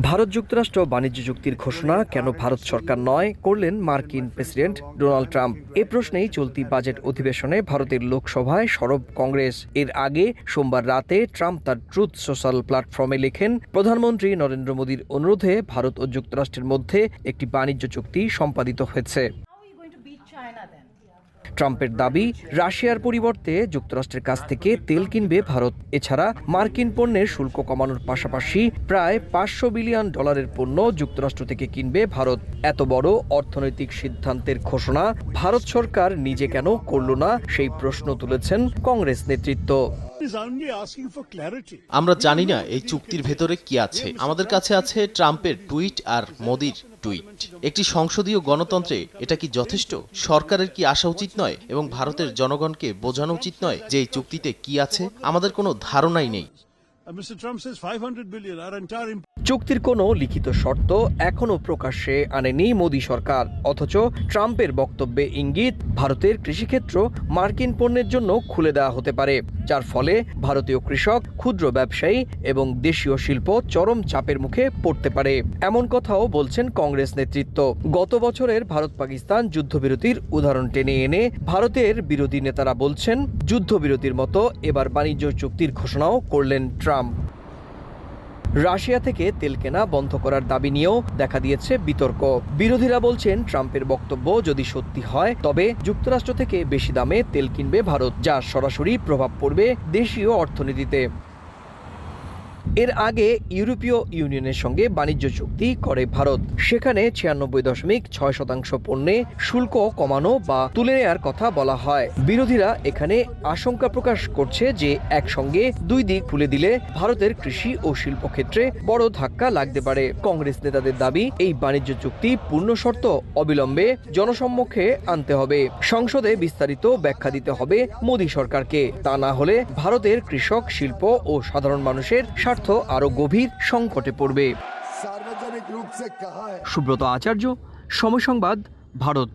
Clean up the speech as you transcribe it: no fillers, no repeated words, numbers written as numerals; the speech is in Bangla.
ভারত যুক্তরাষ্ট্র বাণিজ্য চুক্তির ঘোষণা কেন ভারত সরকার নয় করলেন মার্কিন প্রেসিডেন্ট ডোনাল্ড ট্রাম্প। এ প্রশ্নেই চলতি বাজেট অধিবেশনে ভারতের লোকসভায় সরব কংগ্রেস। এর আগে সোমবার রাতে ট্রাম্প তার ট্রুথ সোশ্যাল প্ল্যাটফর্মে লেখেন, প্রধানমন্ত্রী নরেন্দ্র মোদীর অনুরোধে ভারত ও যুক্তরাষ্ট্রের মধ্যে একটি বাণিজ্য চুক্তি সম্পাদিত হয়েছে। ট্রাম্পের দাবি, রাশিয়ার পরিবর্তে যুক্তরাষ্ট্রের কাছ থেকে তেল কিনবে ভারত। এছাড়া মার্কিন পণ্যের শুল্ক কমানোর পাশাপাশি প্রায় $500 বিলিয়ন পণ্য যুক্তরাষ্ট্র থেকে কিনবে ভারত। এত বড় অর্থনৈতিক সিদ্ধান্তের ঘোষণা ভারত সরকার নিজে কেন করল না, সেই প্রশ্ন তুলেছেন কংগ্রেস নেতৃত্ব। আমরা জানি না এই চুক্তির ভেতরে কি আছে। আমাদের কাছে আছে ট্রাম্পের টুইট আর মোদির টুইট। একটি সংসদীয় গণতন্ত্রে এটা কি যথেষ্ট? সরকারের কি আসা উচিত নয় এবং ভারতের জনগণকে বোঝানো উচিত নয় যে এই চুক্তিতে কি আছে? আমাদের কোনো ধারণাই নেই। চুক্তির কোনো লিখিত শর্ত এখনো প্রকাশ্যে আনেনি মোদী সরকার, অথচ ট্রাম্পের বক্তব্যে ইঙ্গিত ভারতের কৃষিক্ষেত্র মার্কিন পণ্যের জন্য খুলে দেওয়া হতে পারে, যার ফলে ভারতীয় কৃষক, ক্ষুদ্র ব্যবসায়ী এবং দেশীয় শিল্প চরম চাপের মুখে পড়তে পারে। এমন কথাও বলছেন কংগ্রেস নেতৃত্ব। গত বছরের ভারত পাকিস্তান যুদ্ধবিরতির উদাহরণ টেনে এনে ভারতের বিরোধী নেতারা বলছেন, যুদ্ধবিরতির মতো এবার বাণিজ্য চুক্তির ঘোষণাও করলেন ট্রাম্প। রাশিয়া থেকে তেল কেনা বন্ধ করার দাবি নিয়েও দেখা দিয়েছে বিতর্ক। বিরোধীরা বলছেন, ট্রাম্পের বক্তব্য যদি সত্যি হয় তবে যুক্তরাষ্ট্র থেকে বেশি দামে তেল কিনবে ভারত, যার সরাসরি প্রভাব পড়বে দেশীয় অর্থনীতিতে। এর আগে ইউরোপীয় ইউনিয়নের সঙ্গে বাণিজ্য চুক্তি করে ভারত। সেখানে 96.6% পণ্যে শুল্ক কমানো বা তুলে নেওয়ার কথা বলা হয়। বিরোধীরা এখানে আশঙ্কা প্রকাশ করছে যে একসঙ্গে দুই দিক খুলে দিলে ভারতের কৃষি ও শিল্প ক্ষেত্রে বড় ধাক্কা লাগতে পারে। কংগ্রেস নেতাদের দাবি, এই বাণিজ্য চুক্তি পূর্ণ শর্ত অবিলম্বে জনসম্মুখে আনতে হবে। সংসদে বিস্তারিত ব্যাখ্যা দিতে হবে মোদী সরকারকে। তা না হলে ভারতের কৃষক, শিল্প ও সাধারণ মানুষের স্বার্থ আরো গভীর সংকটে পড়বে। সুব্রত আচার্য, সময় সংবাদ, ভারত।